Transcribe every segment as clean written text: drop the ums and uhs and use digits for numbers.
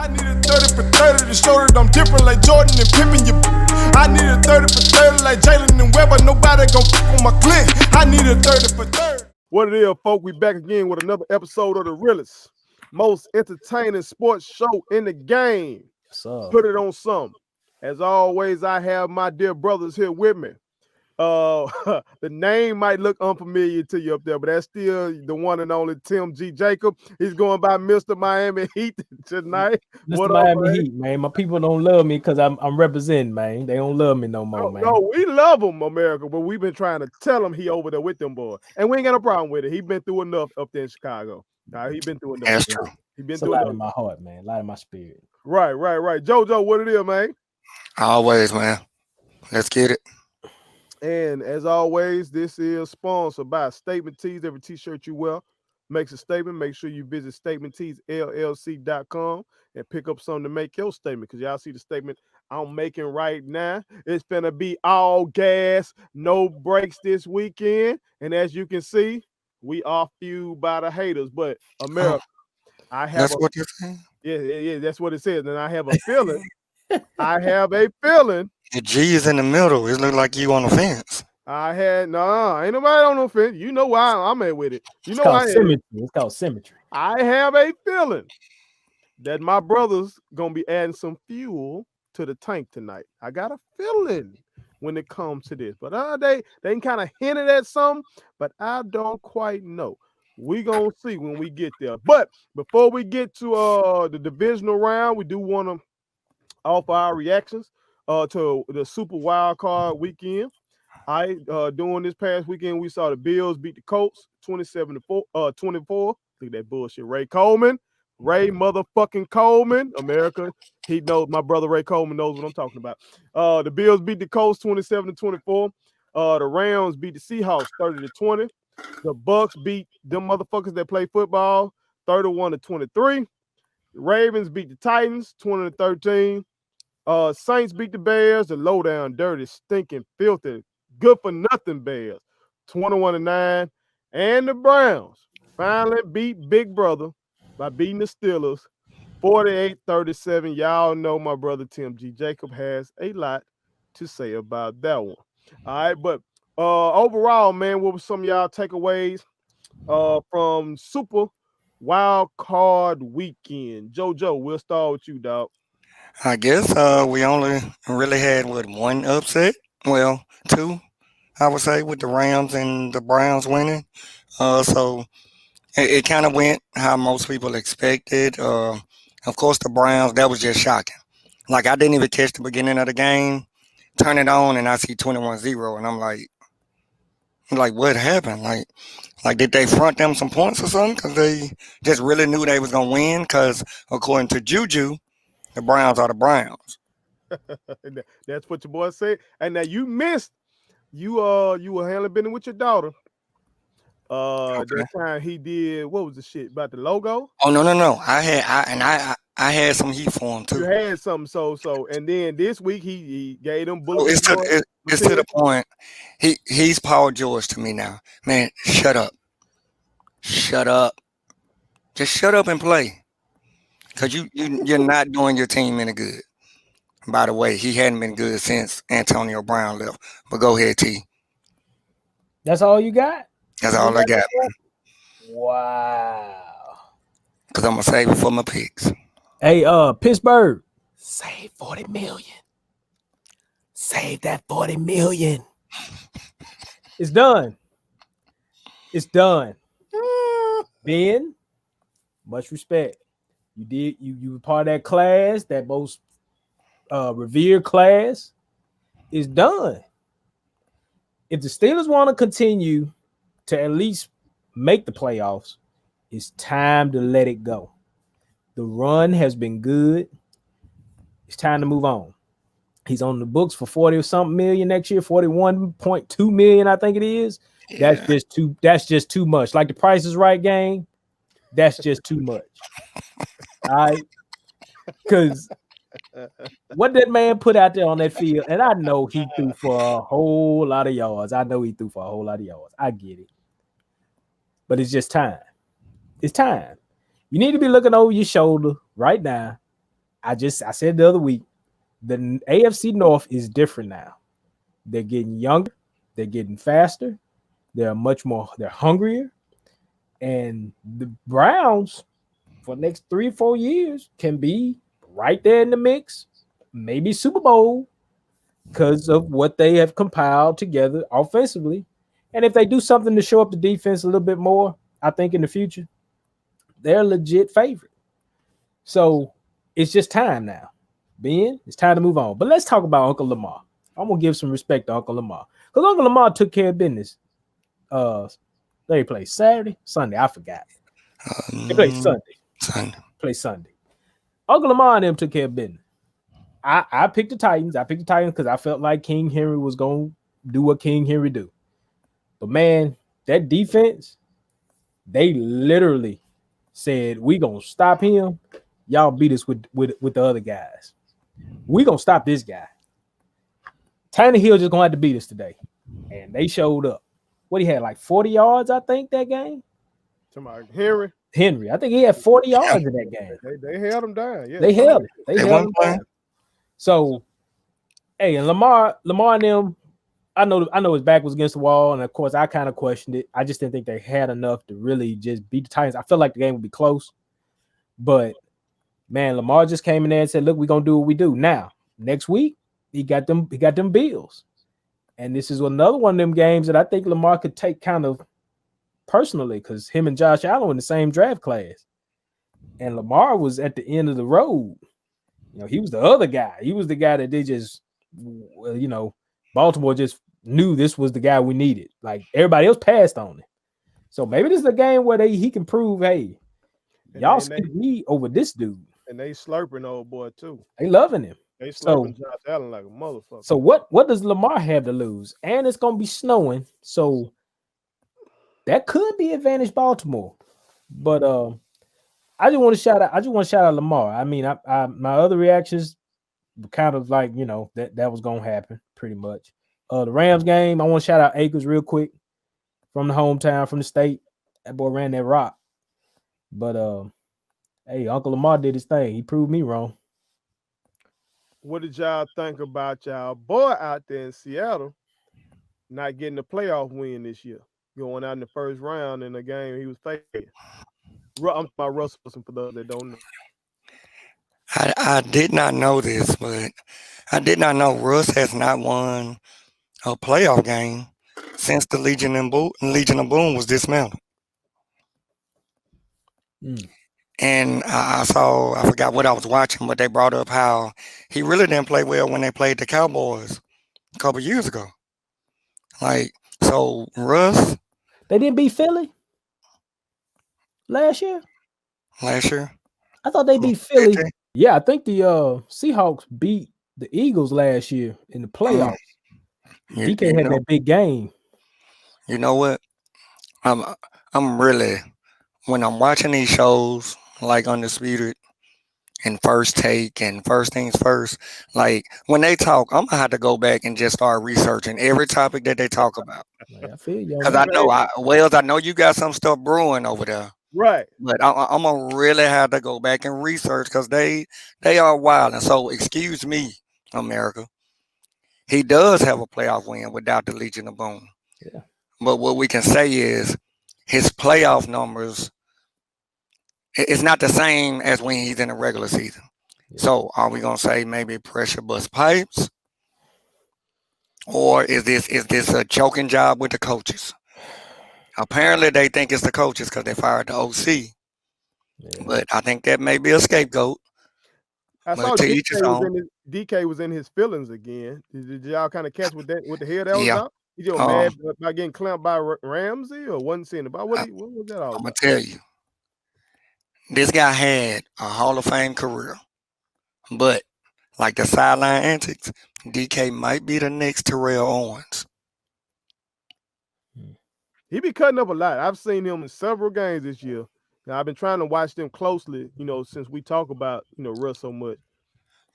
I need a 30 for 30 to show that I'm different like Jordan and Pippen. I need a 30 for 30 like Jalen and Weber. Nobody gon' fuck on my click. I need a 30 for 30. What it is, folks? We back again with another episode of the realest, most entertaining sports show in the game. Put it on some. As always, I have my dear brothers here with me. The name might look unfamiliar to you up there, but that's still the one and only Tim G. Jacob. He's going by Mr. Miami Heat tonight. Mr. Miami Heat, man. My people don't love me because I'm representing, man. They don't love me no more, man. No, we love him, America, but we've been trying to tell him he over there with them boys, and we ain't got a problem with it. He been through enough up there in Chicago. He been through enough. That's true. He been It's through a lot enough. in my heart, man. A lot in my spirit. Right. JoJo, what it is, man? Always, man. Let's get it. And as always, this is sponsored by Statement Tees. Every t-shirt you wear makes a statement. Make sure you visit statementteesllc.com and pick up something to make your statement, because y'all see the statement I'm making right now. It's gonna be all gas, no brakes this weekend. And as you can see, we are fueled by the haters. But America, I have that's what you're saying? Yeah, that's what it says. And I have a feeling. The G is in the middle. It look like you on the fence. Ain't nobody on no fence. You know why I'm at with it. You know why it's called symmetry. I have a feeling that my brother's gonna be adding some fuel to the tank tonight. I got a feeling when it comes to this, but they kind of hinted at something, but I don't quite know. We gonna see when we get there. But before we get to the divisional round, we do want to offer our reactions to the Super Wild Card weekend. During this past weekend, we saw the Bills beat the Colts 27-24. Look at that bullshit. Ray motherfucking Coleman. America, he knows, my brother Ray Coleman knows what I'm talking about. The Bills beat the Colts 27-24. The Rams beat the Seahawks 30-20. The Bucs beat them motherfuckers that play football 31-23. The Ravens beat the Titans 20-13. Saints beat the Bears, the low down, dirty, stinking, filthy, good for nothing Bears, 21-9. And the Browns finally beat Big Brother by beating the Steelers 48-37. Y'all know my brother Tim G. Jacob has a lot to say about that one. All right, but overall, man, what were some of y'all takeaways from Super Wild Card Weekend? JoJo, we'll start with you, dog. I guess we only really had one upset. Well, two, I would say, with the Rams and the Browns winning. So it kind of went how most people expected. Of course, the Browns, that was just shocking. Like, I didn't even catch the beginning of the game. Turn it on and I see 21-0, and I'm like, what happened? Like, did they front them some points or something? Because they just really knew they was gonna win. Because according to Juju, the Browns are the Browns. That's what your boy said. And now you missed. You were handling business with your daughter. That time he did, what was the shit about the logo? Oh no. I had some heat for him too. You had something, so and then this week he gave them bullets. It's to the point. He's Paul George to me now. Man, shut up. Just shut up and play. Because you're not doing your team any good. By the way, he hadn't been good since Antonio Brown left. But go ahead, T. That's all you got? That's all I got. Wow. Because I'm going to save it for my picks. Hey, Pittsburgh, save 40 million. Save that 40 million. It's done. Ben, much respect. You were part of that class, that most revered class. Is done. If the Steelers want to continue to at least make the playoffs, it's time to let it go. The run has been good. It's time to move on. He's on the books for 40 or something million next year, 41.2 million, I think it is. Yeah. That's just too much. Like the Price is Right game, that's just too much. All right. Because what that man put out there on that field, and I know he threw for a whole lot of yards. I get it. But it's just time. It's time. You need to be looking over your shoulder right now I said the other week, the AFC North is different now. They're getting younger, they're getting faster, they're hungrier, and the Browns for the next 3 or 4 years can be right there in the mix, maybe Super Bowl, because of what they have compiled together offensively. And if they do something to show up the defense a little bit more, I think in the future, they're a legit favorite. So it's just time now. Ben, it's time to move on. But let's talk about Uncle Lamar. I'm gonna give some respect to Uncle Lamar. Because Uncle Lamar took care of business. They played Saturday, Sunday. I forgot. They played Sunday. Play Sunday. Uncle Lamar and them took care of business. I picked the Titans. I picked the Titans because I felt like King Henry was going to do what King Henry do. But, man, that defense, they literally said, we going to stop him. Y'all beat us with the other guys. We going to stop this guy. Tannehill just going to have to beat us today. And they showed up. What, he had like 40 yards, I think, that game? Somebody, Henry. I think he had 40 yards in that game. They held him down. Yeah, They held it. They held him down. So, hey, and Lamar and them, I know his back was against the wall, and of course I kind of questioned it. I just didn't think they had enough to really just beat the Titans. I felt like the game would be close, but man, Lamar just came in there and said, "Look, we're gonna do what we do." Now, next week, he got them Bills, and this is another one of them games that I think Lamar could take kind of personally because him and Josh Allen were in the same draft class, and Lamar was at the end of the road. You know, he was the other guy. He was the guy that they just, Baltimore just knew this was the guy we needed. Like everybody else passed on it. So maybe this is a game where he can prove, hey, y'all skip me over this dude. And they slurping old boy too. They loving him. They slurping Josh Allen like a motherfucker. So what does Lamar have to lose? And it's gonna be snowing, so that could be advantage Baltimore. But I just want to shout out Lamar. I mean, I my other reactions were kind of like, that was gonna happen pretty much. The Rams game, I want to shout out Akers real quick from the hometown, from the state. That boy ran that rock. But hey, Uncle Lamar did his thing. He proved me wrong. What did y'all think about y'all boy out there in Seattle not getting a playoff win this year? Going out in the first round in a game he was facing. I'm talking about Russell Wilson for those that don't know. I did not know this, but I did not know Russ has not won a playoff game since the Legion of Boom was dismantled. And I forgot what I was watching, but they brought up how he really didn't play well when they played the Cowboys a couple years ago. Like, so Russ. They didn't beat Philly last year? I thought they beat Philly. Yeah, I think the Seahawks beat the Eagles last year in the playoffs. DK had that big game. You know what? I'm really, when I'm watching these shows like Undisputed and First Take and First Things First, like when they talk, I'm gonna have to go back and just start researching every topic that they talk about. I feel you. Because I know you got some stuff brewing over there. Right. But I'm gonna really have to go back and research because they are wild. And so, excuse me, America. He does have a playoff win without the Legion of Boom. Yeah. But what we can say is his playoff numbers, it's not the same as when he's in the regular season. Yeah. So are we gonna say maybe pressure bust pipes? Or is this a choking job with the coaches? Apparently, they think it's the coaches because they fired the OC. Yeah. But I think that may be a scapegoat. I saw DK was in his feelings again. Did y'all kind of catch what the hell that was about? He just mad about getting clamped by Ramsey or wasn't seeing about what was that all about? I'm going to tell you. This guy had a Hall of Fame career. But like the sideline antics, DK might be the next Terrell Owens. He be cutting up a lot. I've seen him in several games this year. Now, I've been trying to watch them closely, since we talk about, Russ so much.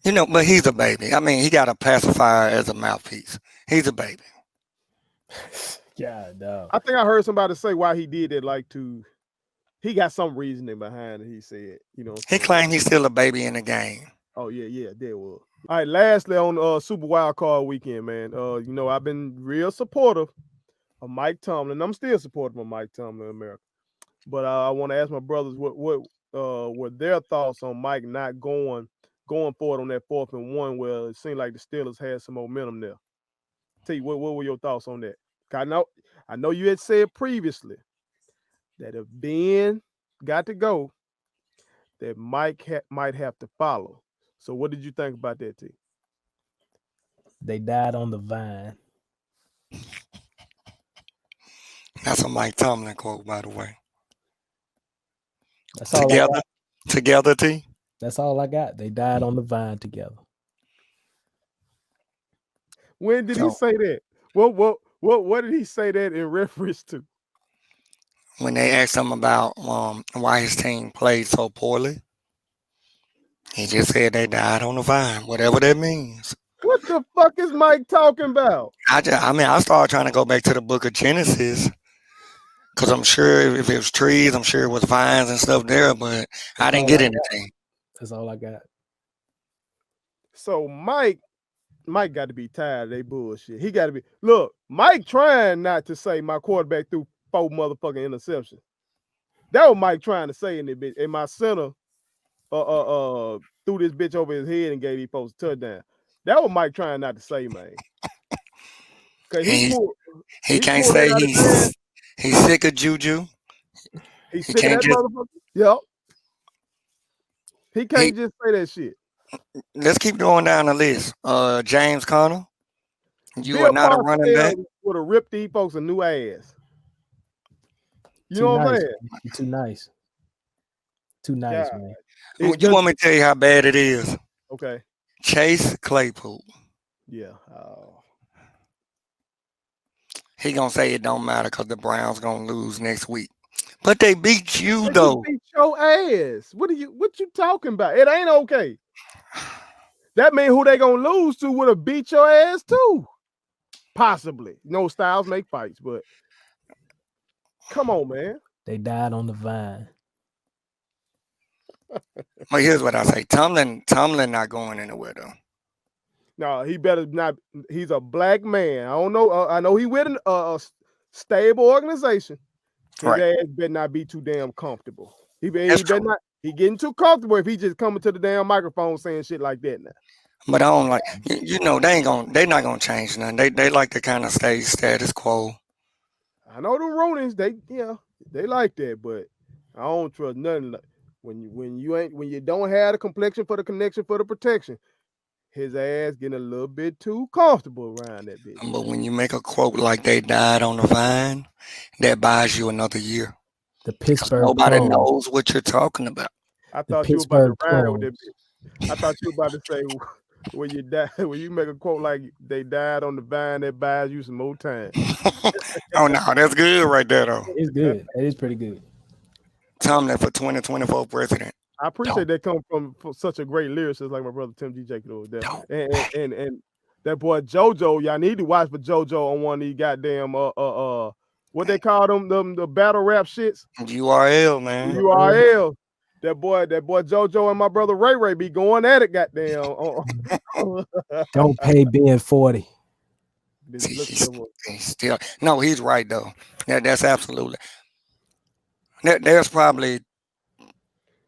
But he's a baby. I mean, he got a pacifier as a mouthpiece. He's a baby. Yeah, no. I think I heard somebody say why he did that, he got some reasoning behind it, he said, He claimed he's still a baby in the game. Oh yeah, there was. All right, lastly on Super Wild Card weekend, man. You know, I've been real supportive of Mike Tomlin. I'm still supportive of Mike Tomlin in America. But I want to ask my brothers what were their thoughts on Mike not going forward on that 4th and 1 where it seemed like the Steelers had some momentum there. T, what were your thoughts on that? I know you had said previously that if Ben got to go, that Mike might have to follow. So what did you think about that, T? They died on the vine. That's a Mike Tomlin quote, by the way. That's all I got. Together, T. That's all I got. They died on the vine together. When did he say that? What did he say that in reference to? When they asked him about why his team played so poorly, he just said they died on the vine, whatever that means. What the fuck is Mike talking about? I started trying to go back to the book of Genesis because I'm sure if it was trees, I'm sure it was vines and stuff there, but I didn't get anything. That's all I got. So Mike got to be tired of that bullshit. He got to be. Look, Mike trying not to say my quarterback threw 4 motherfucking interceptions. That was Mike trying to say in the bitch. And my center threw this bitch over his head and gave these folks a touchdown. That was Mike trying not to say, man. Cause he can't say he's sick of Juju. He's sick of that motherfucker. Yep. He can't just say that shit. Let's keep going down the list. James Conner, you are not a running back. Would have ripped these folks a new ass. You Too know what nice, I'm saying? You're too nice. Too nice, man. You want me to tell you how bad it is? Okay. Chase Claypool. Yeah. He gonna say it don't matter because the Browns gonna lose next week. But they beat you though. They beat your ass. What you talking about? It ain't okay. That mean who they gonna lose to would have beat your ass too. Possibly. No, styles make fights, but come on, man. They died on the vine. Well, here's what I say. Tomlin not going anywhere though. No, he better not. He's a black man. I don't know. I know he with a stable organization. His ass better not be too damn comfortable. He better not. He getting too comfortable if he just coming to the damn microphone saying shit like that now. But I don't like. You know they not gonna change nothing. They like to kind of stay status quo. I know the Rooney's. They like that, but I don't trust nothing. When you don't have the complexion for the connection for the protection. His ass getting a little bit too comfortable around that bitch. But when you make a quote like they died on the vine, that buys you another year. The Pittsburgh nobody clone. knows what you're talking about. I thought you were about to rhyme with that bitch. I thought you were about to say when you make a quote like they died on the vine, that buys you some more time. Oh no, that's good right there though. It's good. It is pretty good. Tomlin for 2024 president. I appreciate that come from such a great lyricist like my brother Tim G. Jacob over there. And that boy JoJo, y'all need to watch for JoJo on one of these goddamn what they call them the battle rap shits. URL, man. URL. That boy JoJo and my brother Ray be going at it, goddamn. Don't pay Ben 40. He's right though. That's absolutely. There's probably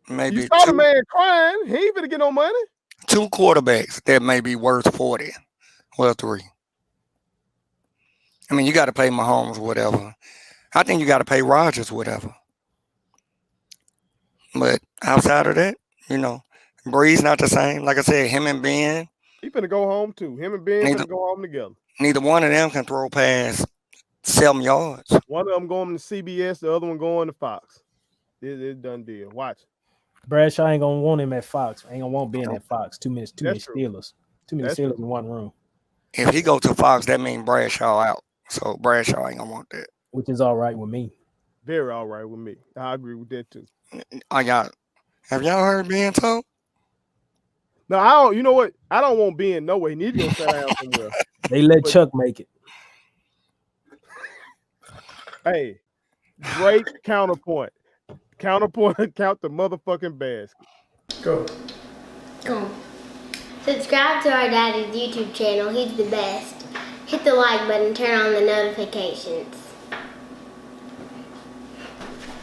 maybe you saw the man crying. He ain't gonna get no money. 2 quarterbacks that may be worth 40. Well, 3. I mean, you got to pay Mahomes whatever. I think you got to pay Rodgers whatever. But outside of that, Breeze not the same. Like I said, him and Ben. He finna go home too. Him and Ben finna go home together. Neither one of them can throw past 7 yards. One of them going to CBS, the other one going to Fox. It's done deal. Watch. Bradshaw ain't gonna want him at Fox. Ain't gonna want Ben at Fox. Too many Steelers. Too many Steelers in one room. If he go to Fox, that means Bradshaw out. So Bradshaw ain't gonna want that. Which is all right with me. Very all right with me. I agree with that too. Have y'all heard Ben talk? No, I don't. You know what? I don't want Ben nowhere. He needs to go sit down somewhere. They let Chuck make it. Hey, great counterpoint. Counterpoint, count the motherfucking basket. Go. Subscribe to our daddy's YouTube channel. He's the best. Hit the like button, turn on the notifications.